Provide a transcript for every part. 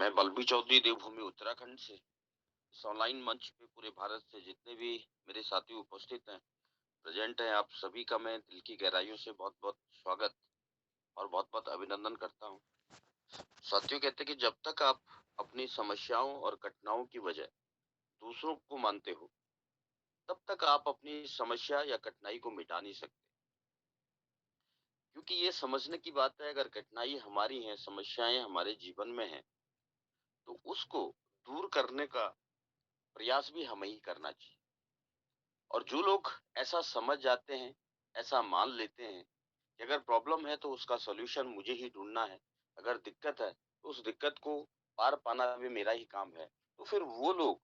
मैं बलबी चौधरी देवभूमि उत्तराखंड से इस ऑनलाइन मंच पे पूरे भारत से जितने भी मेरे साथी उपस्थित हैं, प्रेजेंट हैं, आप सभी का मैं दिल की गहराइयों से बहुत बहुत स्वागत और बहुत बहुत अभिनंदन करता हूँ। साथियों, कहते हैं कि जब तक आप अपनी समस्याओं और घटनाओं की वजह दूसरों को मानते हो, तब तक आप अपनी समस्या या कठिनाई को मिटा नहीं सकते। क्योंकि ये समझने की बात है, अगर कठिनाई हमारी है, समस्याएं हमारे जीवन में हैं, तो उसको दूर करने का प्रयास भी हमें ही करना चाहिए। और जो लोग ऐसा समझ जाते हैं, ऐसा मान लेते हैं कि अगर प्रॉब्लम है तो उसका सॉल्यूशन मुझे ही ढूंढना है, अगर दिक्कत है तो उस दिक्कत को पार पाना भी मेरा ही काम है, तो फिर वो लोग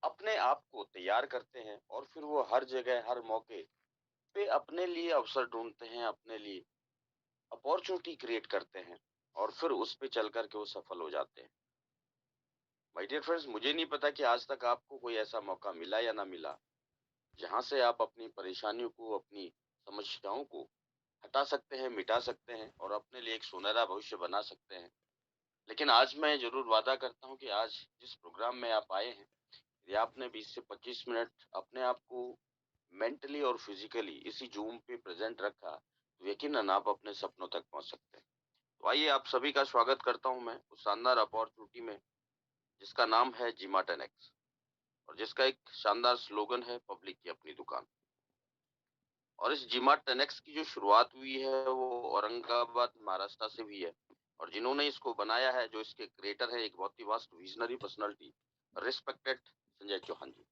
अपने आप को तैयार करते हैं और फिर वो हर जगह हर मौके पे अपने लिए अवसर ढूंढते हैं, अपने लिए अपॉर्चुनिटी क्रिएट करते हैं और फिर उस पे चल करके वो सफल हो जाते हैं। माय डियर फ्रेंड्स, मुझे नहीं पता कि आज तक आपको कोई ऐसा मौका मिला या ना मिला जहां से आप अपनी परेशानियों को, अपनी समस्याओं को हटा सकते हैं, मिटा सकते हैं और अपने लिए एक सुनहरा भविष्य बना सकते हैं। लेकिन आज मैं जरूर वादा करता हूं कि आज जिस प्रोग्राम में आप आए हैं, यदि आपने 20 से 25 मिनट अपने आप को मेंटली और फिजिकली इसी जूम पे प्रेजेंट रखा, तो यकीनन आप अपने सपनों तक पहुंच सकते हैं। तो आइए, आप सभी का स्वागत करता हूं मैं उस शानदार अपॉर्चुनिटी में जिसका नाम है जिमा 10X और जिसका एक शानदार स्लोगन है, पब्लिक की अपनी दुकान। और इस जिमा 10X की जो शुरुआत हुई है वो औरंगाबाद महाराष्ट्र से हुई है। और जिन्होंने इसको बनाया है, जो इसके क्रिएटर है, एक बहुत ही vast visionary personality, respected Sanjay Chauhan ji.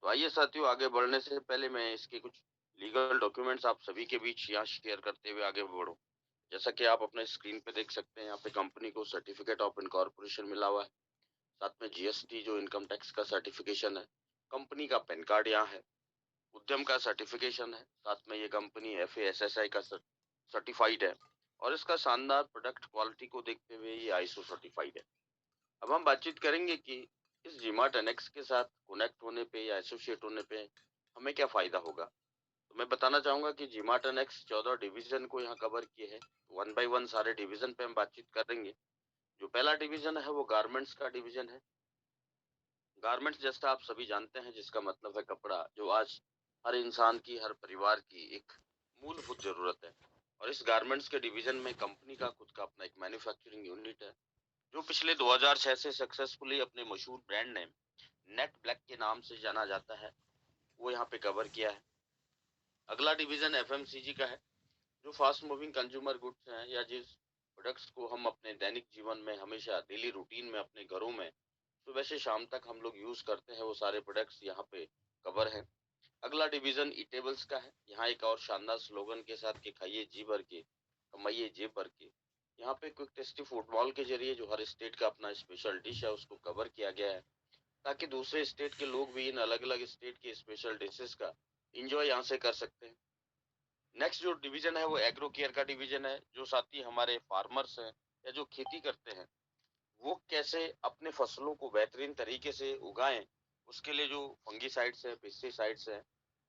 तो आइए साथियों, आगे बढ़ने से पहले मैं इसके कुछ लीगल डॉक्यूमेंट्स आप सभी के बीच यहाँ शेयर करते हुए आगे बढ़ूं। जैसा कि आप अपने स्क्रीन पे देख सकते हैं, यहाँ पे कंपनी को सर्टिफिकेट ऑफ इनकॉर्पोरेशन मिला हुआ है, साथ में जीएसटी जो इनकम टैक्स का सर्टिफिकेशन है, कंपनी का पैन कार्ड यहाँ है, उद्यम का सर्टिफिकेशन है, साथ में ये कंपनी FASSI का सर्टिफाइड है और इसका शानदार प्रोडक्ट क्वालिटी को देखते हुए ये ISO सर्टिफाइड है। अब हम बातचीत करेंगे कि इस जिमा 10X के साथ कनेक्ट होने पे या एसोसिएट होने पे हमें क्या फायदा होगा। तो मैं बताना चाहूंगा कि जिमा 10X 14 डिवीजन को यहाँ कवर किए हैं। वन बाय वन सारे डिवीजन पे हम बातचीत करेंगे। जो पहला डिवीजन है वो गारमेंट्स का डिवीजन है। गारमेंट्स जैसा आप सभी जानते हैं, जिसका मतलब है कपड़ा, जो आज हर इंसान की, हर परिवार की एक मूलभूत जरूरत है। और इस गारमेंट्स के डिवीजन में कंपनी का खुद का अपना एक मैन्युफैक्चरिंग यूनिट है, जो पिछले 2006 से सक्सेसफुली अपने मशहूर ब्रांड नेम नेट ब्लैक के नाम से जाना जाता है, वो यहाँ पे कवर किया है। अगला डिवीजन FMCG का है, जो फास्ट मूविंग कंज्यूमर गुड्स हैं, या जिस प्रोडक्ट्स को हम अपने दैनिक जीवन में हमेशा डेली रूटीन में अपने घरों में सुबह से शाम तक हम लोग यूज करते हैं, वो सारे प्रोडक्ट्स यहाँ पे कवर हैं। अगला डिवीजन ईटेबल्स का है। यहाँ एक और शानदार स्लोगन के साथ कि खाइए जी भर के, कमाइए जेब भर के। यहाँ पे क्विक टेस्टी फुटबॉल के जरिए जो हर स्टेट का अपना स्पेशल डिश है उसको कवर किया गया है, ताकि दूसरे स्टेट के लोग भी इन अलग अलग स्टेट के स्पेशल डिशेस का इंजॉय यहाँ से कर सकते हैं। नेक्स्ट जो डिवीजन है वो एग्रो केयर का डिवीजन है, जो साथी हमारे फार्मर्स हैं या जो खेती करते हैं, वो कैसे अपने फसलों को बेहतरीन तरीके से उगाएं, उसके लिए जो फंगीसाइड्स है, पेस्टिसाइड्स है,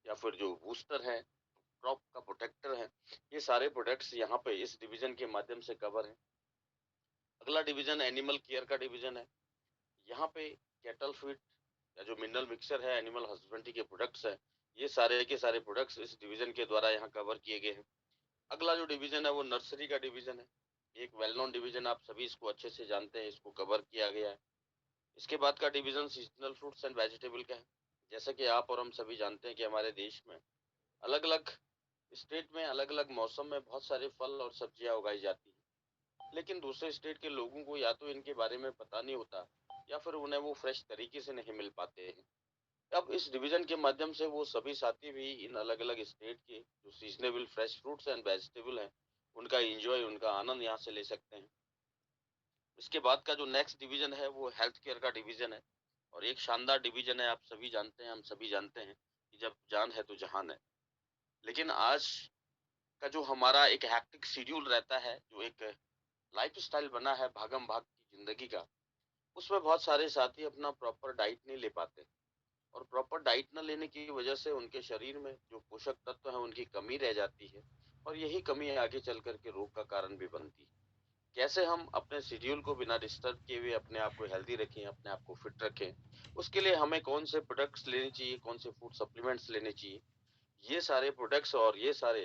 या फिर जो बूस्टर है, क्रॉप का प्रोटेक्टर है, ये सारे प्रोडक्ट्स यहाँ पे इस डिवीजन के माध्यम से कवर है। अगला डिवीजन एनिमल केयर का डिवीजन है। यहाँ पे कैटल फीड या जो मिनरल मिक्सर है, एनिमल हस्बेंड्री के प्रोडक्ट्स है, ये सारे के सारे प्रोडक्ट्स इस डिवीजन के द्वारा यहाँ कवर किए गए हैं। अगला जो डिवीजन है वो नर्सरी का डिवीजन है। एक वेल नोन डिवीजन, आप सभी इसको अच्छे से जानते हैं, इसको कवर किया गया है। इसके बाद का division seasonal fruits and vegetable का है। जैसा कि आप और हम सभी जानते हैं कि हमारे देश में अलग अलग स्टेट में अलग अलग मौसम में बहुत सारे फल और सब्जियां उगाई जाती हैं, लेकिन दूसरे स्टेट के लोगों को या तो इनके बारे में पता नहीं होता या फिर उन्हें वो फ्रेश तरीके से नहीं मिल पाते हैं। अब इस डिवीजन के माध्यम से वो सभी साथी भी इन अलग अलग स्टेट के जो seasonable fresh fruits and vegetable हैं, उनका एंजॉय, उनका आनंद यहाँ से ले सकते हैं। इसके बाद का जो नेक्स्ट डिवीजन है वो हेल्थ केयर का डिवीजन है, और एक शानदार डिवीजन है। आप सभी जानते हैं, हम सभी जानते हैं कि जब जान है तो जहान है। लेकिन आज का जो हमारा एक हैक्टिक शेड्यूल रहता है, जो एक लाइफस्टाइल बना है भागम भाग की जिंदगी का, उसमें बहुत सारे साथी अपना प्रॉपर डाइट नहीं ले पाते, और प्रॉपर डाइट न लेने की वजह से उनके शरीर में जो पोषक तत्व है उनकी कमी रह जाती है, और यही कमी आगे चल करके रोग का कारण भी बनती है। कैसे हम अपने शेड्यूल को बिना डिस्टर्ब किए हुए अपने आप को हेल्दी रखें, अपने आप को फिट रखें। उसके लिए हमें कौन से प्रोडक्ट्स लेने चाहिए, कौन से फूड सप्लीमेंट्स लेने चाहिए, ये सारे प्रोडक्ट्स और ये सारे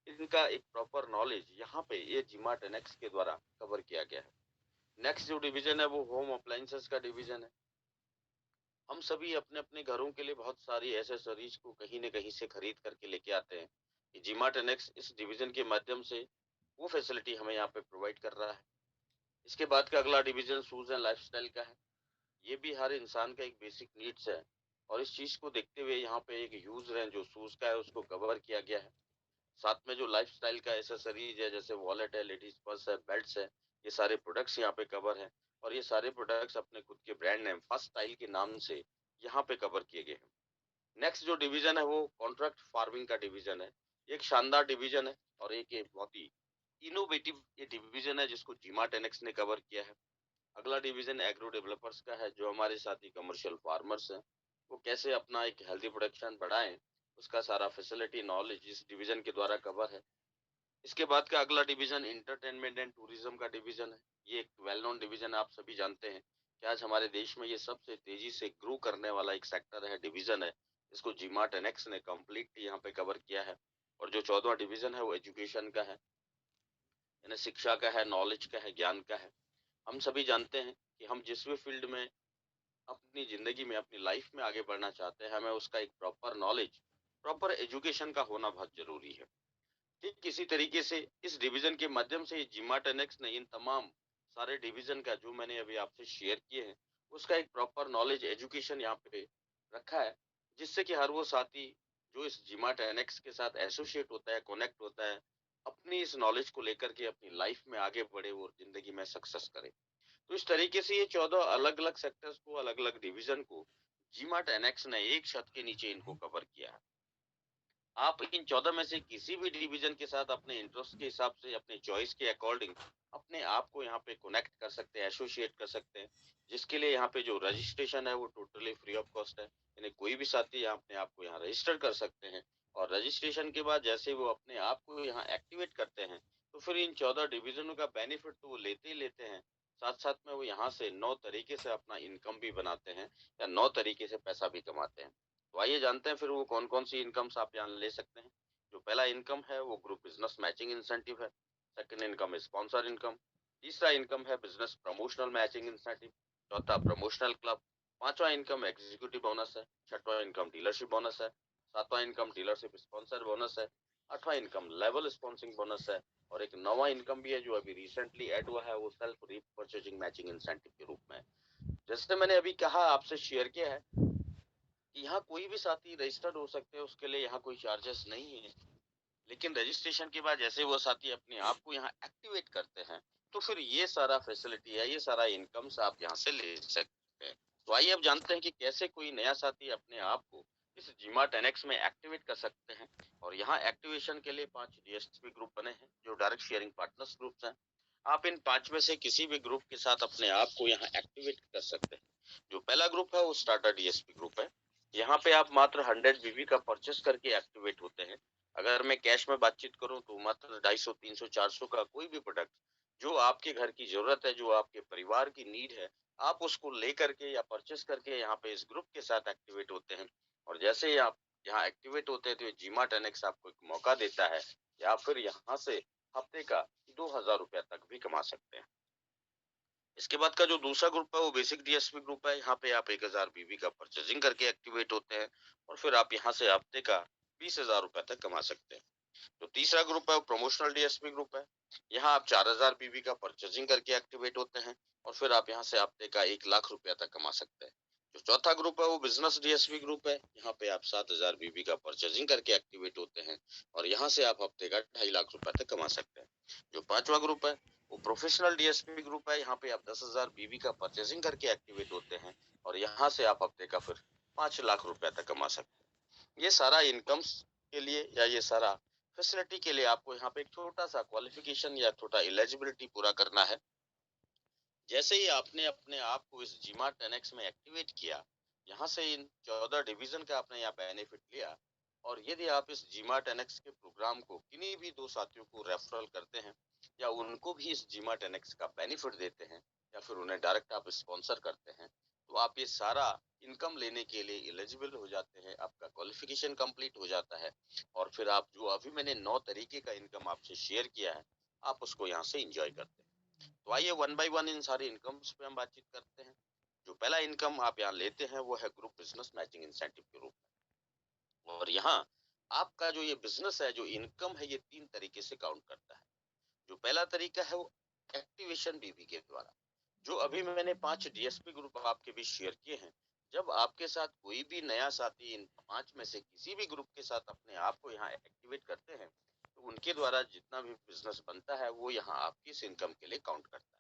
इनका एक प्रॉपर नॉलेज यहाँ पे ये जीमार्ट एनेक्स के द्वारा कवर किया गया है। नेक्स्ट जो डिवीजन है वो होम अप्लायंसेस का डिवीजन है। हम सभी अपने अपने घरों के लिए बहुत सारी एसेसरीज को कहीं न कहीं से खरीद करके लेके आते हैं। ये जीमार्ट एनेक्स इस डिवीजन के माध्यम से वो फैसिलिटी हमें यहाँ पे प्रोवाइड कर रहा है। इसके बाद का अगला डिवीजन शूज एंड लाइफस्टाइल का है। ये भी हर इंसान का एक बेसिक नीड्स है और इस चीज को देखते हुए यहाँ पे एक यूज रेंज जो शूज का है उसको कवर किया गया है। साथ में जो लाइफस्टाइल का एसेसरीज है जैसे वॉलेट है, लेडीज पर्स है, बेल्ट्स है, ये सारे प्रोडक्ट्स यहाँ पे कवर है और ये सारे प्रोडक्ट्स अपने खुद के ब्रांड नेम फर्स्ट स्टाइल के नाम से यहाँ पे कवर किए गए हैं। नेक्स्ट जो डिवीजन है वो कॉन्ट्रैक्ट फार्मिंग का डिवीजन है। एक शानदार डिवीजन है और एक ये बहुत ही इनोवेटिव ये डिवीजन है जिसको जीमार्ट एनेक्स ने कवर किया है। अगला डिवीजन एग्रो डेवलपर्स का है। जो हमारे साथी कमर्शियल फार्मर्स हैं वो कैसे अपना एक हेल्दी प्रोडक्शन बढ़ाएं, उसका सारा फैसिलिटी नॉलेज इस डिवीजन के द्वारा कवर है। इसके बाद का अगला डिवीजन एंटरटेनमेंट एंड टूरिज्म का डिवीजन है। ये एक वेल नोन डिवीजन है, आप सभी जानते हैं कि आज हमारे देश में ये सबसे तेजी से ग्रो करने वाला एक सेक्टर है, डिवीजन है। इसको जीमार्ट एनेक्स ने कंप्लीट यहाँ पे कवर किया है। और जो 14वां डिवीजन है वो एजुकेशन का है, यानी शिक्षा का है, नॉलेज का है, ज्ञान का है। हम सभी जानते हैं कि हम जिस भी फील्ड में अपनी जिंदगी में अपनी लाइफ में आगे बढ़ना चाहते हैं हमें उसका एक प्रॉपर नॉलेज, प्रॉपर एजुकेशन का होना बहुत जरूरी है। ठीक इसी तरीके से इस डिवीजन के माध्यम से जीमार्ट एनेक्स ने इन तमाम सारे डिवीजन का जो मैंने अभी आपसे शेयर किए हैं उसका एक प्रॉपर नॉलेज एजुकेशन यहाँ पे रखा है, जिससे कि हर वो साथी जो इस जीमार्ट एनेक्स के साथ एसोसिएट होता है, कनेक्ट होता है, अपनी इस नॉलेज को लेकर के अपनी लाइफ में आगे बढ़े और जिंदगी में सक्सेस करे। तो इस तरीके से ये 14 अलग अलग सेक्टर्स को, अलग अलग डिवीजन को जीमार्ट एनेक्स ने एक छत के नीचे इनको कवर किया है। आप इन 14 में से किसी भी डिवीजन के साथ अपने इंटरेस्ट के हिसाब से, अपने चॉइस के अकॉर्डिंग अपने आप को यहाँ पे कनेक्ट कर सकते हैं, एसोसिएट कर सकते हैं, जिसके लिए यहाँ पे जो रजिस्ट्रेशन है वो टोटली फ्री ऑफ कॉस्ट है। यानी कोई भी साथी यहाँ अपने आप को यहाँ रजिस्टर कर सकते हैं और रजिस्ट्रेशन के बाद जैसे वो अपने आप को यहाँ एक्टिवेट करते हैं तो फिर इन 14 डिवीजनों का बेनिफिट तो वो लेते ही लेते हैं, साथ साथ में वो यहाँ से 9 तरीके से अपना इनकम भी बनाते हैं या 9 तरीके से पैसा भी कमाते हैं। तो आइए जानते हैं फिर वो कौन कौन सी इनकम्स आप यहाँ ले सकते हैं। जो पहला इनकम है वो ग्रुप बिजनेस मैचिंग इंसेंटिव है। सेकंड इनकम है स्पॉन्सर इनकम। तीसरा इनकम है बिजनेस प्रमोशनल मैचिंग इंसेंटिव। चौथा प्रमोशनल क्लब। पांचवा इनकम एग्जीक्यूटिव बोनस है। छठवां इनकम डीलरशिप बोनस है। सातवां इनकम डीलरशिप स्पॉन्सर बोनस है। आठवां इनकम लेवल स्पॉन्सिंग बोनस है। और एक नवा इनकम भी है जो अभी रिसेंटली ऐड हुआ है, वो सेल्फ रीपरचेजिंग मैचिंग इंसेंटिव के रूप में। जैसे मैंने अभी कहा, आपसे शेयर किया है कि यहाँ कोई भी साथी रजिस्टर्ड हो सकते हैं, उसके लिए यहाँ कोई चार्जेस नहीं है। लेकिन रजिस्ट्रेशन के बाद जैसे वो साथी अपने आप को यहाँ एक्टिवेट करते हैं तो फिर ये सारा फैसिलिटी है, ये सारा इनकम्स आप यहाँ से ले सकते हैं। तो आइए अब जानते हैं कि कैसे कोई नया साथी अपने आप को इस जीमार्ट एनेक्स में एक्टिवेट कर सकते हैं। और यहाँ एक्टिवेशन के लिए 5 डीएसपी ग्रुप बने हैं जो डायरेक्ट शेयरिंग पार्टनर्स ग्रुप्स हैं। आप इन 5 में से किसी भी ग्रुप के साथ अपने आप को यहाँ एक्टिवेट कर सकते हैं। जो पहला ग्रुप है वो स्टार्टर डीएसपी ग्रुप है। यहाँ पे आप मात्र 100 बीबी का परचेस करके एक्टिवेट होते हैं। अगर मैं कैश में बातचीत करूं तो मात्र 250, 300, 400 का कोई भी प्रोडक्ट जो आपके घर की जरूरत है, जो आपके परिवार की नीड है, आप उसको लेकर के या परचेस करके यहाँ पे इस ग्रुप के साथ एक्टिवेट होते हैं। और जैसे ही आप यहाँ एक्टिवेट होते हैं तो जीमार्ट एनेक्स आपको एक मौका देता है या फिर यहाँ से हफ्ते का 2000 रुपया तक भी कमा सकते हैं। इसके बाद का जो दूसरा ग्रुप है वो बेसिक डीएसपी ग्रुप है। यहाँ पे आप 1000 बीबी का परचेजिंग करके एक्टिवेट होते हैं और फिर आप यहाँ से हफ्ते का 20,000 रुपया तक कमा सकते हैं। जो तीसरा ग्रुप है वो प्रमोशनल डीएसपी ग्रुप है। यहाँ आप 4000 बीबी का परचेजिंग करके एक्टिवेट होते हैं और फिर आप यहाँ से हफ्ते का 1 लाख रुपया तक कमा सकते हैं। जो चौथा ग्रुप है वो बिजनेस डीएसपी ग्रुप है। यहाँ पे आप 7000 बीबी का परचेजिंग करके एक्टिवेट होते हैं और यहाँ से आप हफ्ते का 2.5 लाख रुपया तक कमा सकते हैं। जो पांचवा ग्रुप है वो प्रोफेशनल डीएसपी ग्रुप है। यहाँ पे आप 10,000 बीबी का परचेजिंग करके एक्टिवेट होते हैं और यहाँ से आप हफ्ते का फिर 5 लाख रुपया तक कमा सकते हैं। ये सारा इनकम्स के लिए या ये सारा फैसिलिटी के लिए आपको यहाँ पे एक छोटा सा क्वालिफिकेशन या छोटा एलिजिबिलिटी पूरा करना है। जैसे ही आपने अपने आप को इस जीमार्ट एनेक्स में एक्टिवेट किया, यहाँ से इन 14 डिवीजन का आपने यहाँ बेनिफिट लिया और यदि आप इस जीमार्ट एनेक्स के प्रोग्राम को किन्हीं भी 2 साथियों को रेफरल करते हैं या उनको भी इस जीमार्ट एनेक्स का बेनिफिट देते हैं या फिर उन्हें डायरेक्ट आप स्पॉन्सर करते हैं, तो आप ये सारा इनकम लेने के लिए एलिजिबल हो जाते हैं, आपका क्वालिफिकेशन कंप्लीट हो जाता है और फिर आप जो अभी मैंने 9 तरीके का इनकम आपसे शेयर किया है, आप उसको यहाँ से एंजॉय करते हैं। तो आइए वन बाय वन इन सारे इनकम्स पे हम बातचीत करते हैं। जो पहला इनकम आप यहाँ लेते हैं वो है ग्रुप बिजनेस मैचिंग इंसेंटिव के रूप में। और यहाँ आपका जो ये बिजनेस है, जो इनकम है, ये 3 तरीके से काउंट करता है। जो पहला तरीका है वो एक्टिवेशन बीबी के द्वारा। जो अभी मैंने 5 डीएसपी ग्रुप आपके बीच शेयर किए हैं, जब आपके साथ कोई भी नया साथी इन 5 में से किसी भी ग्रुप के साथ अपने आप को यहाँ एक्टिवेट करते हैं, तो उनके द्वारा जितना भी बिजनेस बनता है वो यहाँ आपकी इस इनकम के लिए काउंट करता है।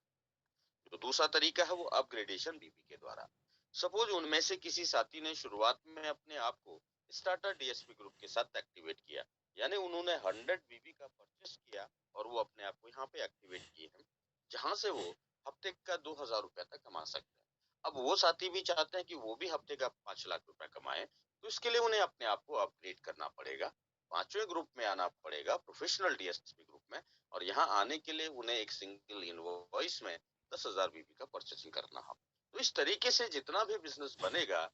जो दूसरा तरीका है वो अपग्रेडेशन बीबी के द्वारा। सपोज उनमें से किसी साथी ने शुरुआत में अपने आप को स्टार्टर डीएसपी ग्रुप के साथ एक्टिवेट किया, यानी उन्होंने 100 बीबी का परचेस किया और वो अपने आप को यहाँ पे एक्टिवेट किए हैं, जहां से वो हफ्ते का 2000 रुपया तक कमा सकते हैं। अब वो साथी भी चाहते हैं कि वो भी हफ्ते का 5 लाख रुपया कमाए, तो इसके लिए उन्हें अपने आप को अपग्रेड करना पड़ेगा, 5वें ग्रुप में आना पड़ेगा, प्रोफेशनल डीएसपी ग्रुप में। और यहाँ आने के लिए उन्हें एक सिंगल इनवॉइस में 10,000 बीबी का परचेसिंग करना हो। तो इस तरीके से जितना भी बिजनेस बनेगा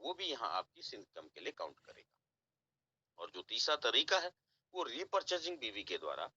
वो भी यहाँ आपकी इस इनकम के लिए काउंट करेगा। और जो तीसरा तरीका है वो रीपर्चेसिंग बीवी के द्वारा।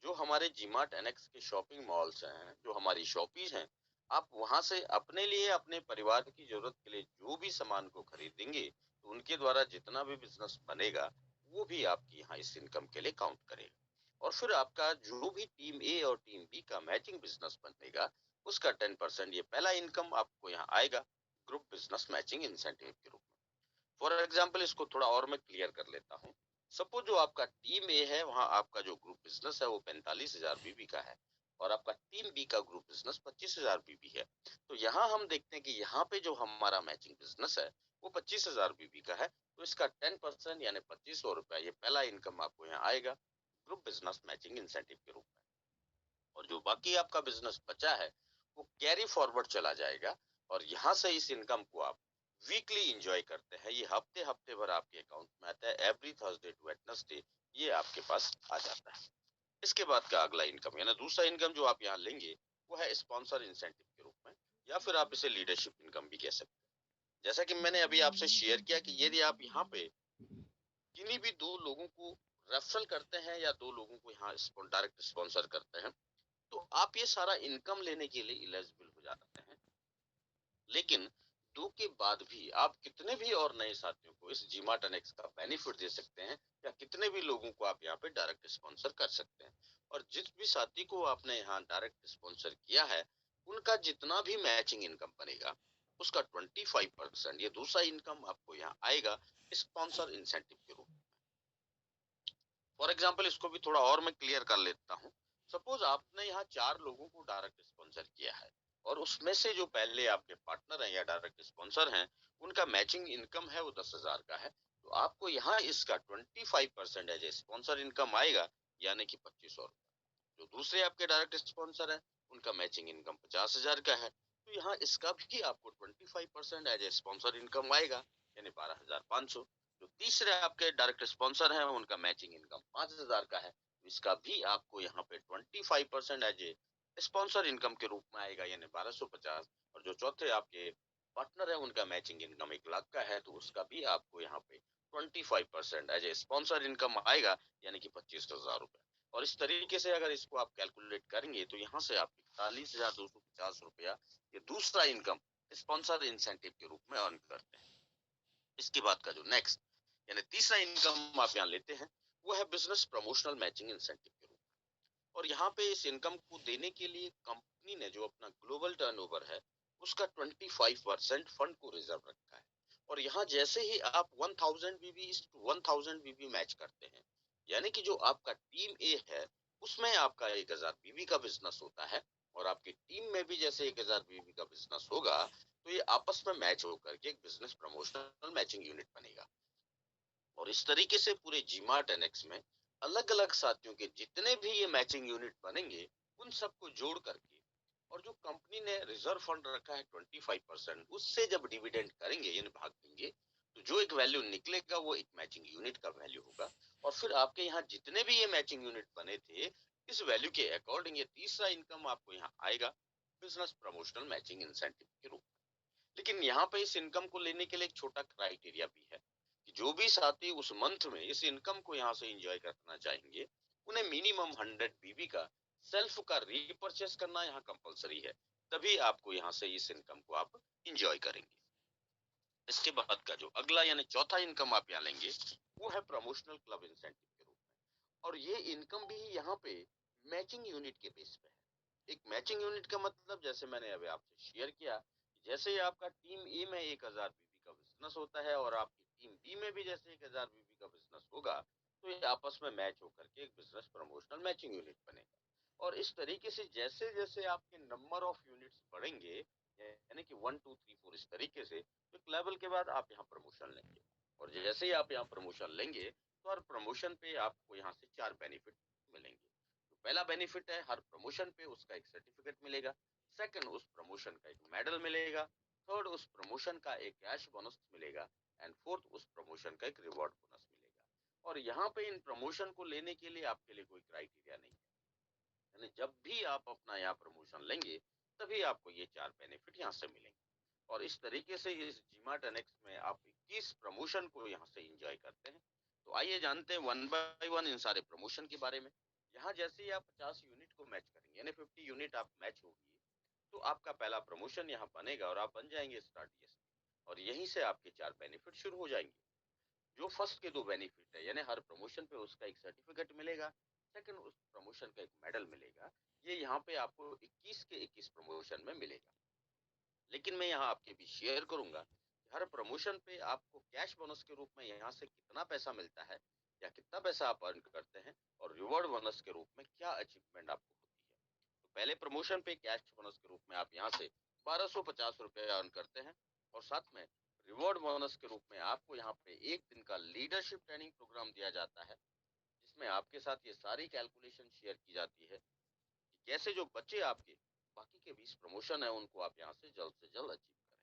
जो हमारे जीमार्ट एनेक्स के शॉपिंग मॉल्स हैं, जो हमारी शॉपीज हैं, आप वहां से अपने लिए, अपने परिवार की जरूरत के लिए जो भी सामान को खरीदेंगे, तो उनके द्वारा जितना भी बिजनेस बनेगा वो भी आपकी यहाँ इस इनकम के लिए काउंट करेगा। और फिर आपका जो भी टीम ए और टीम बी का मैचिंग बिजनेस बनेगा, उसका 10% ये पहला इनकम आपको यहाँ आएगा ग्रुप बिजनेस मैचिंग इंसेंटिव के रूप में। फॉर एग्जाम्पल इसको थोड़ा और मैं क्लियर कर लेता हूँ। सपोज जो आपका टीम ए है, वहां आपका जो ग्रुप बिजनेस है वो 45,000 बीबी का है और आपका टीम बी का ग्रुप बिजनेस 25,000 बीबी है। तो यहाँ हम देखते हैं कि यहाँ पे जो हमारा मैचिंग बिजनेस है वो 25,000 बीबी का है, तो इसका 10% यानी 2500 रुपया ये पहला इनकम आपको यहाँ आएगा ग्रुप बिजनेस मैचिंग इंसेंटिव के रूप में। और जो बाकी आपका बिजनेस बचा है वो कैरी फॉरवर्ड चला जाएगा और यहाँ से इस इनकम को आप वीकली एंजॉय करते हैं। ये हफ्ते हफ्ते भर आपके अकाउंट में आता है, एवरी थर्सडे टू वेडनेसडे ये आपके पास आ जाता है। इसके बाद का अगला इनकम यानी दूसरा इनकम जो आप यहाँ लेंगे वो है स्पॉन्सर इंसेंटिव के रूप में, या फिर आप इसे लीडरशिप इनकम भी कह सकते हैं। जैसा कि मैंने अभी आपसे शेयर किया कि यदि आप यहाँ पे किन्हीं भी 2 लोगों को रेफरल करते हैं या 2 लोगों को यहाँ डायरेक्ट स्पॉन्सर करते हैं, तो आप ये सारा इनकम लेने के लिए एलिजिबल हो जाते हैं। लेकिन 2 के बाद भी आप कितने भी और नए साथियों को इस जीमार्ट एनेक्स का बेनिफिट दे सकते हैं, या कितने भी लोगों को आप यहाँ पे डायरेक्ट स्पॉन्सर कर सकते हैं। और जिस भी साथी को आपने यहाँ डायरेक्ट स्पॉन्सर किया है, उनका जितना भी मैचिंग इनकम बनेगा उसका 25% ये दूसरा इनकम आपको यहाँ आएगा स्पॉन्सर इंसेंटिव के रूप में। फॉर एग्जाम्पल इसको भी थोड़ा और मैं क्लियर कर लेता हूँ। सपोज आपने यहाँ 4 लोगों को डायरेक्ट स्पॉन्सर किया है और उसमें से जो पहले आपके पार्टनर हैं या डायरेक्ट स्पॉन्सर हैं, उनका मैचिंग इनकम है वो 10,000 का है, तो आपको यहाँ इसका 25% एज ए स्पॉन्सर इनकम आएगा, यानी कि 2500 रुपया। जो दूसरे आपके डायरेक्ट स्पॉन्सर है उनका मैचिंग इनकम 50,000 का है, तो यहाँ इसका भी आपको 25% एज ए स्पॉन्सर इनकम आएगा, यानी 12,500। जो तीसरे आपके डायरेक्ट स्पॉन्सर हैं उनका मैचिंग इनकम 5,000 का है, तो इसका भी आपको यहाँ पे 25% एज ए स्पॉन्सर इनकम के रूप में आएगा, यानी 1250। और जो चौथे आपके पार्टनर है उनका मैचिंग इनकम 1 लाख का है, तो उसका भी आपको यहाँ पे 25% एज ए स्पॉन्सर इनकम आएगा, यानी कि 25,000 रुपए। और इस तरीके से अगर इसको आप कैलकुलेट करेंगे तो यहाँ से आप 41,250 रुपया ये दूसरा इनकम स्पॉन्सर इंसेंटिव के रूप में अर्न करते हैं। इसके बाद का जो नेक्स्ट यानी तीसरा इनकम आप यहाँ लेते हैं वो है बिजनेस प्रमोशनल मैचिंग इंसेंटिव के रूप में। और यहाँ पे इस इनकम को देने के लिए कंपनी ने जो अपना ग्लोबल टर्नओवर है उसका 25% फंड को रिजर्व रखा है। और यहाँ जैसे ही आप 1000 बीबी 1000 बीबी मैच करते हैं, यानी कि जो आपका टीम ए है उसमें आपका 1000 बीबी का बिजनेस होता है और आपकी टीम में भी जैसे 1000 बीबी का बिजनेस होगा, तो ये आपस में मैच होकर के एक बिजनेस प्रमोशनल मैचिंग यूनिट बनेगा। और इस तरीके से पूरे जीमार्ट एनेक्स में अलग अलग साथियों के जितने भी ये मैचिंग यूनिट बनेंगे उन सबको जोड़ करके, और जो कंपनी ने रिजर्व फंड रखा है 25%, उससे जब डिविडेंड करेंगे यानी भाग देंगे, तो जो एक वैल्यू निकलेगा वो एक मैचिंग यूनिट का वैल्यू होगा। और फिर आपके यहाँ जितने भी ये मैचिंग यूनिट बने थे इस वैल्यू के अकॉर्डिंग ये तीसरा इनकम आपको यहाँ आएगा बिजनेस प्रमोशनल मैचिंग इंसेंटिव के रूप में। लेकिन यहाँ पे इस इनकम को लेने के लिए एक छोटा क्राइटेरिया भी है कि जो भी साथी उस मंथ में इस इनकम को यहाँ से एंजॉय करना चाहेंगे, उन्हें मिनिमम 100 बीबी का सेल्फ का रीपरचेस करना यहाँ कंपलसरी है। तभी आपको यहाँ से इस इनकम को आप एंजॉय करेंगे। इसके बाद का जो अगला यानी चौथा इनकम आप यहाँ लेंगे, वो है प्रमोशनल क्लब इंसेंटिव के रूप में। और ये इनकम भी यहाँ पे मैचिंग यूनिट के बेस पे है। एक मैचिंग यूनिट का मतलब जैसे मैंने अभी आपसे शेयर किया, जैसे ही आपका टीम ए में 1000 बीबी का बिजनेस होता है और आपकी टीम बी में भी जैसे 1000 बीबी का बिजनेस होगा, तो ये आपस में मैच होकर के एक बिजनेस प्रमोशनल मैचिंग यूनिट बनेगा। और इस तरीके से जैसे जैसे आपके नंबर ऑफ यूनिट्स बढ़ेंगे, यानी कि 1 2 3 4 इस तरीके से, तो एक लेवल के बाद आप यहाँ प्रमोशन लेंगे। और जैसे ही आप यहाँ प्रमोशन लेंगे, तो हर प्रमोशन पे आपको यहाँ से 4 बेनिफिट मिलेंगे। तो पहला बेनिफिट है हर प्रमोशन पे उसका एक सर्टिफिकेट मिलेगा। सेकंड, उस प्रमोशन का एक मेडल मिलेगा। थर्ड, उस प्रमोशन का एक कैश बोनस मिलेगा। एंड फोर्थ, उस प्रमोशन का एक रिवॉर्ड बोनस मिलेगा। और यहाँ पे इन प्रमोशन को लेने के लिए आपके लिए कोई क्राइटेरिया नहीं है, यानी जब भी आप अपना यहाँ प्रमोशन लेंगे, तभी आपको ये 4 बेनिफिट यहाँ से मिलेंगे। और इस तरीके से इस जीमार्ट एनेक्स में आप 21 प्रमोशन को यहाँ से एंजॉय करते हैं। तो आइए जानते हैं वन बाय वन इन सारे प्रमोशन के बारे में। यहाँ जैसे ही आप 50 यूनिट को मैच करेंगे, यानी 50 यूनिट आप मैच होगी, तो आपका पहला प्रमोशन यहाँ बनेगा और आप बन जाएंगे स्टार डीएसपी। और यहीं से आपके 4 बेनिफिट शुरू हो जाएंगे। जो फर्स्ट के 2 बेनिफिट है, यानी हर प्रमोशन पे उसका एक सर्टिफिकेट मिलेगा, सेकंड उस प्रमोशन का एक मेडल मिलेगा, ये यहाँ पे आपको 21 के 21 प्रमोशन में मिलेगा। लेकिन मैं यहाँ आपके भी शेयर करूंगा कि हर प्रमोशन पे आपको कैश बोनस के रूप में यहाँ से कितना पैसा मिलता है या कितना पैसा आप अर्न करते हैं, और रिवॉर्ड बोनस के रूप में क्या अचीवमेंट आपको होती है। तो पहले प्रमोशन पे कैश बोनस के रूप में आप यहाँ से 1250 रुपए अर्न करते हैं। और साथ में रिवॉर्ड बोनस के रूप में आपको यहाँ पे एक दिन का लीडरशिप ट्रेनिंग प्रोग्राम दिया जाता है, जिसमें आपके साथ ये सारी कैलकुलेशन शेयर की जाती है कि कैसे जो बच्चे आपके बाकी के 20 प्रमोशन है उनको आप यहाँ से जल्द अचीव करें।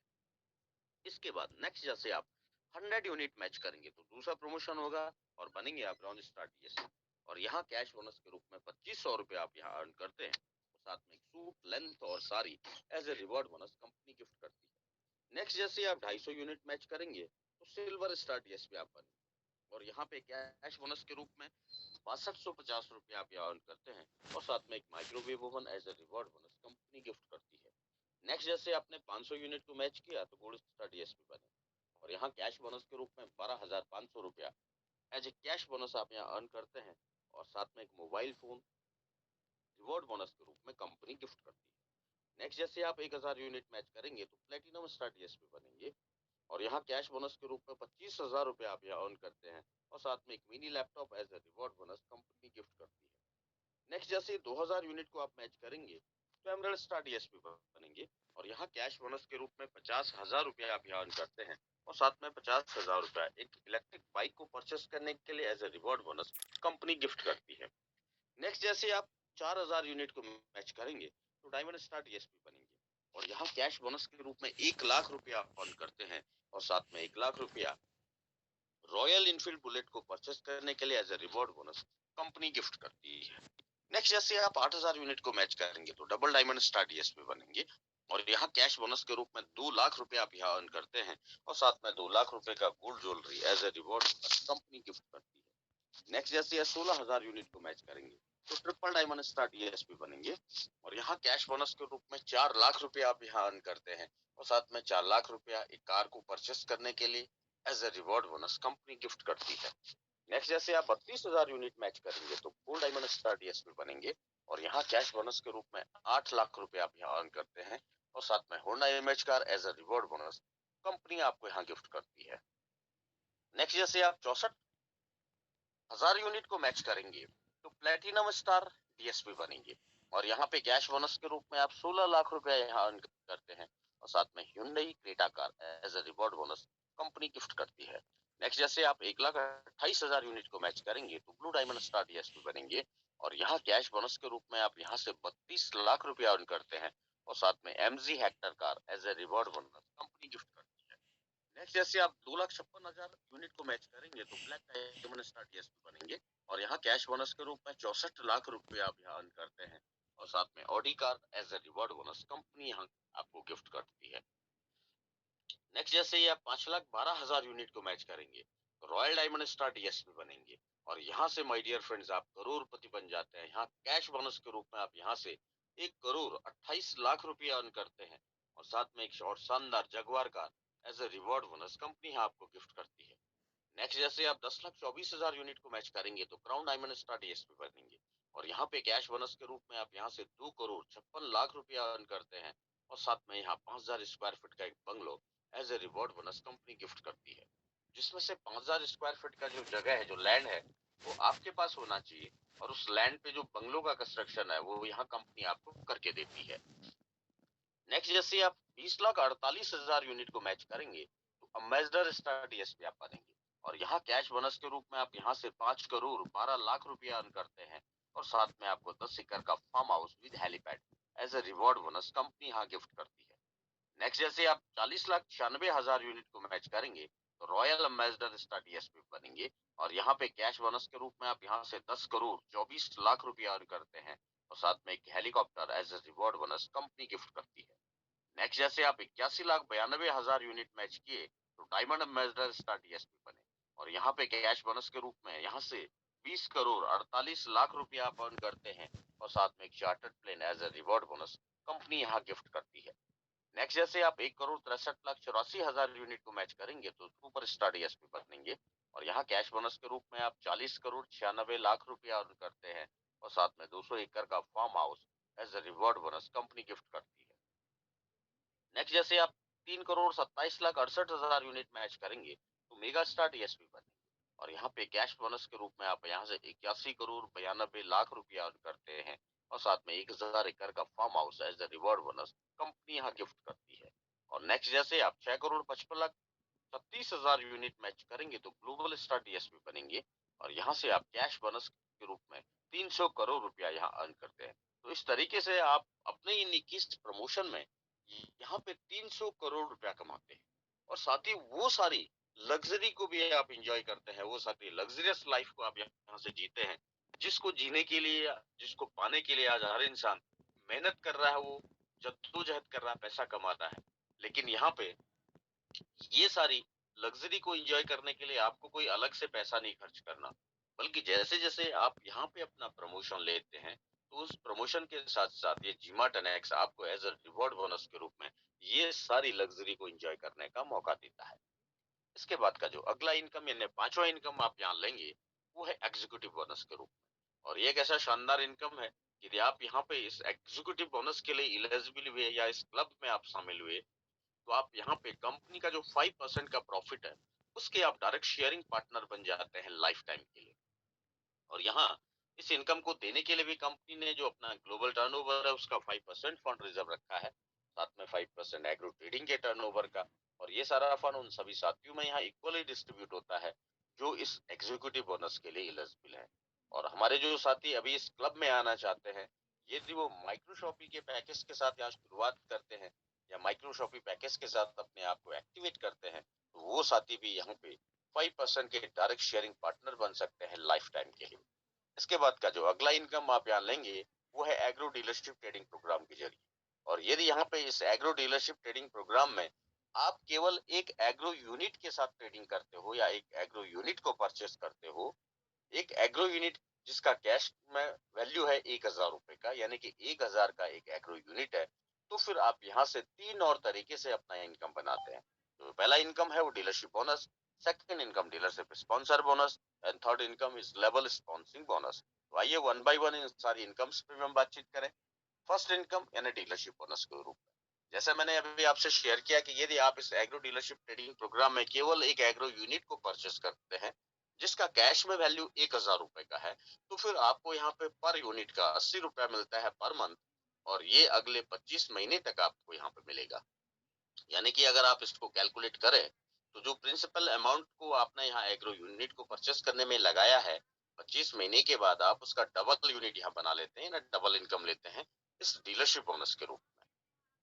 इसके बाद नेक्स्ट जैसे आप 100 यूनिट मैच करेंगे, तो दूसरा प्रमोशन होगा और बनेंगे आप ब्रॉन्ज स्टार डीएसपी। और यहाँ कैश बोनस के रूप में 2500 रुपए आप यहाँ अर्न करते हैं। और साथ में सूट, लेंथ और sari as a reward bonus company gift करती है। नेक्स्ट जैसे आप 250 यूनिट मैच करेंगे, तो सिल्वर स्टार डीएसपी आप बनेंगे। और यहाँ पे कैश बोनस के रूप में 6250 रुपए आप यहाँ अर्न करते हैं। और साथ में एक microwave oven as a reward bonus company gift करती है। नेक्स्ट जैसे आपने 500 यूनिट को मैच किया, तो गोल्ड स्टार डीएसपी बने। और यहाँ कैश बोनस के रूप में 12,500 रुपया एज ए कैश बोनस आप यहाँ अर्न करते हैं। और साथ में एक मोबाइल फोन रिवॉर्ड बोनस के रूप में कंपनी गिफ्ट करती है। नेक्स्ट जैसे आप 1000 यूनिट मैच करेंगे, तो प्लेटिनम स्टार डीएसपी बनेंगे। और यहाँ कैश बोनस के रूप में 25,000 रुपए आप यहाँ अर्न करते हैं। और साथ में एक mini laptop as a reward bonus company gift करती है। नेक्स्ट जैसे 2000 यूनिट को आप मैच करेंगे, तो एमरल्ड स्टार डीएसपी बनेंगे। और यहाँ कैश बोनस के रूप में 50,000 रुपया आप यहाँ अर्न करते हैं। और साथ में 50,000 रुपया एक इलेक्ट्रिक बाइक को परचेस करने के लिए as a reward bonus company gift करती है। नेक्स्ट जैसे आप 4000 यूनिट को मैच करेंगे, तो डायमंड स्टार डीएसपी बनेंगे। और यहाँ कैश बोनस के रूप में 1,00,000 रुपया आप अर्न करते हैं। और साथ में 1,00,000 रुपया रॉयल इनफील्ड बुलेट को परचेस करने के लिए as a reward bonus company gift करती है। नेक्स्ट जैसे आप 8000 यूनिट को मैच करेंगे, तो डबल डायमंड स्टार डीएसपी बनेंगे। और यहाँ कैश बोनस के रूप में 2,00,000 रुपया आप यहाँ अर्न करते हैं। और साथ में 2,00,000 रुपए का gold jewellery as a reward company gift करती है। नेक्स्ट जैसे 16,000 यूनिट को मैच करेंगे, तो ट्रिपल डायमंड स्टार डीएसपी बनेंगे। और यहाँ कैश बोनस के रूप में 4,00,000 रुपया आप यहाँ अर्न करते हैं। और साथ में 4,00,000 रुपया एक कार को परचेस करने के लिए as a reward bonus company gift करती है। नेक्स्ट जैसे आप 32,000 यूनिट मैच करेंगे, तो गोल्ड डायमंड स्टार डीएसपी बनेंगे। और यहाँ कैश बोनस के रूप में 8,00,000 रुपए आप यहाँ अर्न करते हैं। और साथ में Honda Amaze car as a reward bonus company आपको यहाँ गिफ्ट करती है। नेक्स्ट जैसे आप 64,000 यूनिट को मैच करेंगे, तो प्लेटिनम स्टार डीएसपी बनेंगे। और यहाँ पे कैश बोनस के रूप में आप 16,00,000 रुपया यहाँ अर्न करते हैं। और साथ में Hyundai Creta car as a reward bonus company gift करती है। नेक्स्ट जैसे आप 1,28,000 यूनिट को मैच करेंगे, तो ब्लू डायमंड स्टार डीएसपी बनेंगे। और यहाँ कैश बोनस के रूप में आप यहाँ से 32,00,000 रुपया अर्न करते हैं। और साथ में MG Hector car as a reward bonus company gift करती है। नेक्स्ट जैसे आप 2,56,000 यूनिट को मैच करेंगे तो ब्लैक डायमंड स्टार डीएसपी बनेंगे और यहाँ कैश बोनस के रूप में 64 लाख रुपए आप यहाँ अर्न करते हैं और साथ में Audi car as a reward bonus company यहाँ आपको गिफ्ट करती है। नेक्स्ट जैसे ही आप 5,12,000 यूनिट को मैच करेंगे तो रॉयल डायमंड स्टार डीएसपी बनेंगे और यहाँ से माय डियर फ्रेंड्स आप करोड़पति बन जाते हैं। यहाँ कैश बोनस के रूप में आप यहाँ से 1,28,00,000 रुपया अर्न करते हैं और साथ में एक और शानदार Jaguar car as a reward bonus company यहाँ आपको गिफ्ट करती है। नेक्स्ट जैसे आप 10,24,000 यूनिट को मैच करेंगे तो क्राउन डायमंड स्टार डीएसपी बनेंगे और यहाँ पे कैश बोनस के रूप में आप यहाँ से 2,56,00,000 रुपया अर्न करते हैं और साथ में यहाँ 5,000 स्क्वायर फीट का एक bungalow as a reward bonus company gift करती है, जिसमें से 5,000 स्क्वायर फीट का जो जगह है, जो लैंड है, वो आपके पास होना चाहिए और उस लैंड पे जो बंगलो का कंस्ट्रक्शन है वो यहाँ कंपनी आपको करके देती है। नेक्स्ट जैसे आप 20,48,000 यूनिट को मैच करेंगे तो अम्बेसडर स्टार डीएसपी आप बनेंगे और यहाँ कैश बोनस के रूप में आप यहाँ से 5,12,00,000 रुपया अर्न करते हैं और साथ में आपको 10 एकड़ का farm house with helipad as a reward bonus company यहाँ गिफ्ट करती है। नेक्स्ट जैसे आप 40,96,000 यूनिट को मैच करेंगे तो रॉयल अम्बेसडर स्टार डीएसपी बनेंगे और यहाँ पे कैश बोनस के रूप में आप यहाँ से 10,24,00,000 रुपया अर्न करते हैं और साथ में एक helicopter as a reward bonus company gift करती है। नेक्स्ट जैसे आप 81,92,000 यूनिट मैच किए तो डायमंड अम्बेसडर स्टार डीएसपी बने और यहाँ पे कैश बोनस के रूप में यहाँ से 20,48,00,000 रुपया आप अर्न करते हैं और साथ में एक chartered plane as a reward bonus company यहाँ गिफ्ट करती है। नेक्स्ट जैसे आप 1,63,84,000 यूनिट को मैच करेंगे तो सुपर स्टार डीएसपी बनेंगे और यहाँ कैश बोनस के रूप में आप 40,96,00,000 रुपया अर्न करते हैं और साथ में 200 एकड़ का farm house as a reward bonus company gift करती है। नेक्स्ट जैसे आप 3,27,68,000 यूनिट मैच करेंगे तो मेगा स्टार डीएसपी बनेंगे और यहाँ पे कैश बोनस के रूप में आप यहाँ से 81,92,00,000 रुपया अर्न करते हैं और साथ में 1,000 एकड़ का farm house as a reward bonus company यहाँ गिफ्ट करती है। और नेक्स्ट जैसे आप 6,55,36,000 यूनिट मैच करेंगे तो ग्लोबल स्टार डीएसपी बनेंगे और यहाँ से आप कैश बोनस के रूप में 300 करोड़ रुपया यहाँ अर्न करते हैं। तो इस तरीके से आप अपने इन 21 प्रमोशन में यहाँ पे 300 करोड़ रुपया कमाते हैं और साथ ही वो सारी लग्जरी को भी आप इंजॉय करते हैं, वो सारी लग्जरियस लाइफ को आप यहाँ से जीते हैं, जिसको जीने के लिए, जिसको पाने के लिए आज हर इंसान मेहनत कर रहा है, वो जद्दोजहद कर रहा है, पैसा कमा रहा है। लेकिन यहाँ पे ये सारी लग्जरी को एंजॉय करने के लिए आपको कोई अलग से पैसा नहीं खर्च करना, बल्कि जैसे जैसे आप यहाँ पे अपना प्रमोशन लेते हैं तो उस प्रमोशन के साथ साथ ये जीमा 10X आपको एज अ रिवॉर्ड बोनस के रूप में ये सारी लग्जरी को एंजॉय करने का मौका देता है। इसके बाद का जो अगला इनकम यानी पांचवा इनकम आप यहाँ लेंगे वो है एग्जीक्यूटिव बोनस के रूप में और ये एक ऐसा शानदार इनकम है कि यदि आप यहाँ पे इस एग्जीक्यूटिव बोनस के लिए इलिजिबल हुए या इस क्लब में आप शामिल हुए तो आप यहाँ पे कंपनी का जो 5% का प्रॉफिट है उसके आप डायरेक्ट शेयरिंग पार्टनर बन जाते हैं लाइफ टाइम के लिए। और यहाँ इस इनकम को देने के लिए भी कंपनी ने जो अपना ग्लोबल टर्नओवर है उसका 5% फंड रिजर्व रखा है, साथ में 5% एग्रो ट्रेडिंग के टर्नओवर का और ये सारा फंड उन सभी साथियों में यहाँ इक्वली डिस्ट्रीब्यूट होता है जो इस एग्जीक्यूटिव बोनस के लिए एलिजिबल है। और हमारे जो साथी अभी इस क्लब में आना चाहते हैं यदि वो माइक्रोशॉपी के पैकेज के साथ यहाँ शुरुआत करते हैं या माइक्रोशॉपी पैकेज के साथ अपने आप को एक्टिवेट करते हैं तो वो साथी भी यहाँ पे 5% के डायरेक्ट शेयरिंग पार्टनर बन सकते हैं लाइफ टाइम के लिए। इसके बाद का जो अगला इनकम आप यहाँ लेंगे वो है एग्रो डीलरशिप ट्रेडिंग प्रोग्राम के जरिए और यदि यहाँ पे इस एग्रो डीलरशिप ट्रेडिंग प्रोग्राम में आप केवल एक एग्रो यूनिट के साथ ट्रेडिंग करते हो या एक एग्रो यूनिट को परचेस करते हो, एक एग्रो यूनिट जिसका कैश में वैल्यू है 1,000 रुपए का यानी कि 1,000 का एक एग्रो यूनिट है, तो फिर आप यहाँ से 3 और तरीके से अपना इनकम बनाते हैं। तो पहला इनकम है वो dealership bonus, second income dealership sponsor bonus and third income is level sponsoring bonus. तो आइए वन बाय वन इन सारी इनकम्स पे हम बातचीत करें। फर्स्ट इनकम यानी डीलरशिप बोनस के रूप में जैसे मैंने अभी आपसे शेयर किया कि यदि आप इस एग्रो डीलरशिप ट्रेडिंग प्रोग्राम में केवल एक एग्रो यूनिट को परचेस करते हैं जिसका कैश में वैल्यू 1,000 रुपए का है तो फिर आपको यहाँ पे पर यूनिट का 80 रुपया मिलता है पर मंथ और ये अगले 25 महीने तक आपको यहाँ पे मिलेगा। यानी कि अगर आप इसको कैलकुलेट करें तो जो प्रिंसिपल अमाउंट को आपने यहाँ एग्रो यूनिट को परचेस करने में लगाया है 25 महीने के बाद आप उसका डबल यूनिट यहाँ बना लेते हैं ना, डबल इनकम लेते हैं इस डीलरशिप बोनस के रूप में।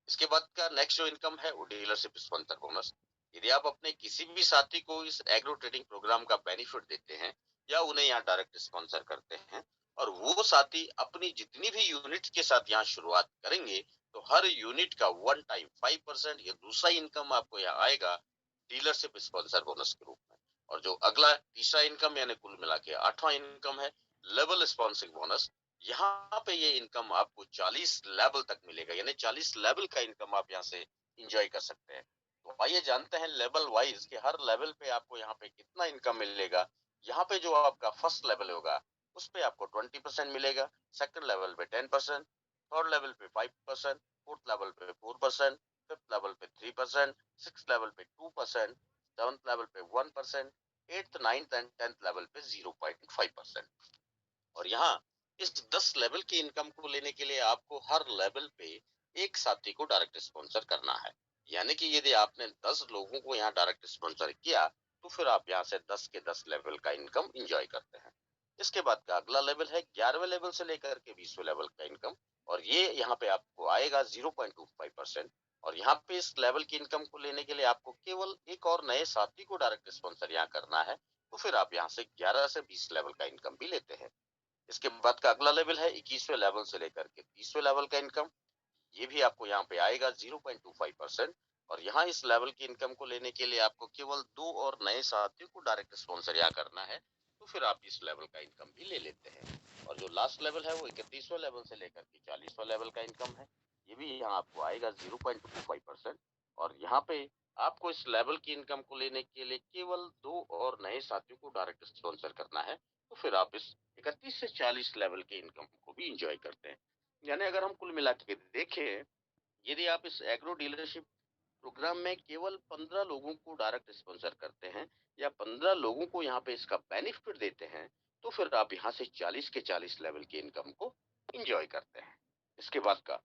इसके बाद का नेक्स्ट जो इनकम है वो डीलरशिप स्पॉन्सर बोनस। यदि आप अपने किसी भी साथी को इस एग्रो ट्रेडिंग प्रोग्राम का बेनिफिट देते हैं या उन्हें यहाँ डायरेक्ट स्पॉन्सर करते हैं और वो साथी अपनी जितनी भी यूनिट के साथ यहाँ शुरुआत करेंगे, तो हर यूनिट का वन टाइम 5% या दूसरा इनकम आपको यहाँ आएगा डीलरशिप स्पॉन्सर बोनस के रूप में। और जो अगला तीसरा इनकम यानी कुल मिला के 8वां इनकम है लेवल स्पॉन्सरिंग बोनस। यहाँ पे ये इनकम आपको 40 लेवल तक मिलेगा, यानी 40 लेवल का इनकम आप यहाँ से इंजॉय कर सकते हैं। तो आइए जानते हैं लेवल वाइज कि हर लेवल पे आपको यहाँ पे कितना इनकम मिलेगा। यहाँ पे जो आपका फर्स्ट लेवल होगा उस पे आपको 20% मिलेगा, सेकंड लेवल पे 10%, थर्ड लेवल पे 5%, फोर्थ लेवल पे 4%, फिफ्थ लेवल पे 3%, सिक्स लेवल पे 2%, सेवंथ लेवल पे 1%, eighth ninth and tenth level पे 0.5%। और यहाँ इस 10 लेवल की इनकम को लेने के लिए आपको हर लेवल पे एक साथी को डायरेक्ट स्पॉन्सर करना है। यानी कि यदि आपने 10 लोगों को यहाँ डायरेक्ट स्पॉन्सर किया तो फिर आप यहाँ से 10 के 10 लेवल का इनकम इंजॉय करते हैं। इसके बाद का अगला लेवल है 11वें लेवल से लेकर के 20वें लेवल का इनकम, और ये यहाँ पे आपको आएगा 0.25%। और यहाँ पे इस लेवल की इनकम को लेने के लिए आपको केवल एक और नए साथी को डायरेक्ट स्पॉन्सर यहाँ करना है, तो फिर आप यहाँ से 11 से 20 लेवल का इनकम भी लेते हैं। इसके बाद का अगला लेवल है 21वें लेवल से लेकर के 30वें लेवल का इनकम। ये भी आपको यहाँ पे आएगा 0.25%। और यहाँ इस लेवल की इनकम को लेने के लिए आपको केवल 2 और नए साथियों को डायरेक्ट स्पॉन्सर यहाँ करना है, तो फिर आप इस लेवल का इनकम भी ले लेते हैं। और जो लास्ट लेवल है वो 31वें लेवल से लेकर के 40वें लेवल का इनकम है। ये भी यहाँ आपको आएगा 0.25%। और यहाँ पे आपको इस लेवल की इनकम को लेने के लिए केवल 2 और नए साथियों को डायरेक्ट स्पॉन्सर करना है, तो फिर आप इस 31 से 40 लेवल के इनकम को भी इंजॉय करते हैं। यानी अगर हम कुल मिला के देखें, यदि आप इस एग्रो डीलरशिप प्रोग्राम में केवल 15 लोगों को डायरेक्ट स्पॉन्सर करते हैं या 15 लोगों को यहाँ पे इसका बेनिफिट देते हैं, तो फिर आप यहाँ से 40 के 40 लेवल की इनकम को इंजॉय करते हैं। इसके बाद का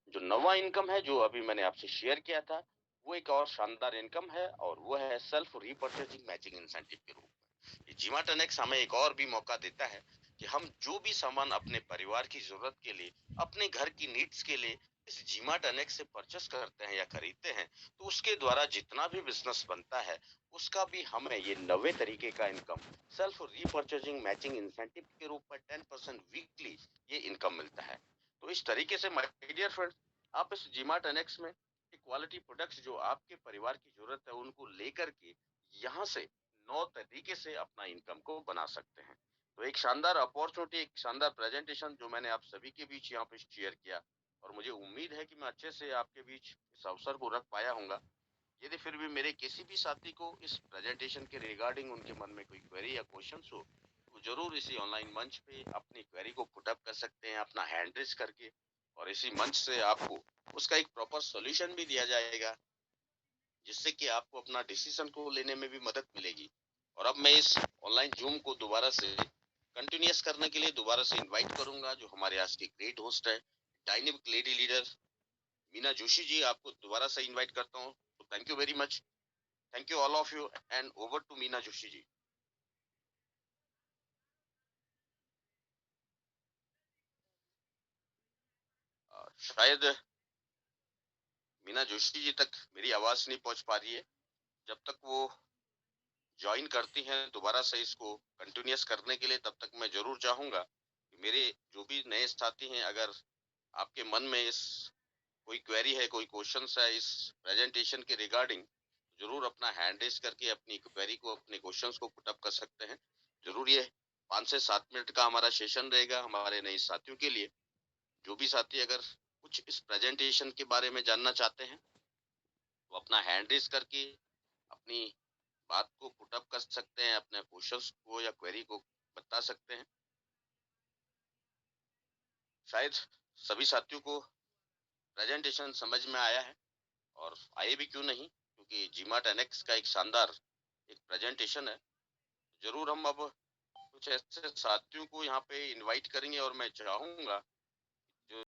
जो नवा इनकम है जो अभी मैंने आपसे शेयर किया था, वो एक और शानदार इनकम है और वो है सेल्फ रीपर्चेजिंग मैचिंग इंसेंटिव के रूप में। ये जीमाट अनेक्स हमें एक और भी मौका देता है कि हम जो भी सामान अपने परिवार की जरूरत के लिए, अपने घर की नीड्स के लिए इस जीमाट अनेक्स से परचेस करते हैं या खरीदते हैं, तो उसके द्वारा जितना भी बिजनेस बनता है उसका भी हमें ये नवे तरीके का income self repurchasing matching incentive के रूप में 10% वीकली ये इनकम मिलता है। तो इस तरीके से माय डियर फ्रेंड्स, आप इस जीमाट अनेक्स में क्वालिटी प्रोडक्ट्स जो आपके परिवार की जरूरत है उनको लेकर के यहाँ से 9 तरीके से अपना इनकम को बना सकते हैं। तो एक शानदार अपॉर्चुनिटी, एक शानदार प्रेजेंटेशन जो मैंने आप सभी के बीच यहाँ पे शेयर किया, और मुझे उम्मीद है कि मैं अच्छे से आपके बीच इस अवसर को रख पाया हूँगा। यदि फिर भी मेरे किसी भी साथी को इस प्रेजेंटेशन के रिगार्डिंग उनके मन में कोई क्वेरी या क्वेश्चन हो, तो जरूर इसी ऑनलाइन मंच पे अपनी क्वेरी को पुट अप कर सकते हैं अपना हैंड रेज करके, और इसी मंच से आपको उसका एक प्रॉपर सॉल्यूशन भी दिया जाएगा, जिससे कि आपको अपना डिसीजन को लेने में भी मदद मिलेगी। और अब मैं इस ऑनलाइन जूम को दोबारा से कंटिन्यूस करने के लिए दोबारा से इनवाइट करूंगा जो हमारे आज की ग्रेट होस्ट है, dynamic lady leader Meena Joshi ji. आपको दोबारा से इनवाइट करता हूँ। तो thank you very much. Thank you all of you and over to Meena Joshi ji. शायद मीना जोशी जी तक मेरी आवाज नहीं पहुंच पा रही है। जब तक वो ज्वाइन करती हैं दोबारा से इसको कंटिन्यूस करने के लिए, तब तक मैं जरूर चाहूंगा कि मेरे जो भी नए साथी हैं, अगर आपके मन में इस कोई क्वेरी है, कोई क्वेश्चन है इस प्रेजेंटेशन के रिगार्डिंग, जरूर अपना हैंड रेज करके अपनी क्वेरी को, अपने क्वेश्चंस को पुट अप कर सकते हैं। जरूर ये 5 से 7 मिनट का हमारा सेशन रहेगा हमारे नए साथियों के लिए। जो भी साथी अगर कुछ इस प्रेजेंटेशन के बारे में जानना चाहते हैं तो अपना हैंड रेज करके अपनी बात को पुट अप कर सकते हैं, अपने क्वेश्चंस को या क्वेरी को बता सकते हैं। शायद सभी साथियों को प्रेजेंटेशन समझ में आया है, और आए भी क्यों नहीं, क्योंकि जीमाट एनेक्स का एक शानदार एक प्रेजेंटेशन है। जरूर हम अब कुछ ऐसे साथियों को यहाँ पे इनवाइट करेंगे, और मैं चाहूंगा जो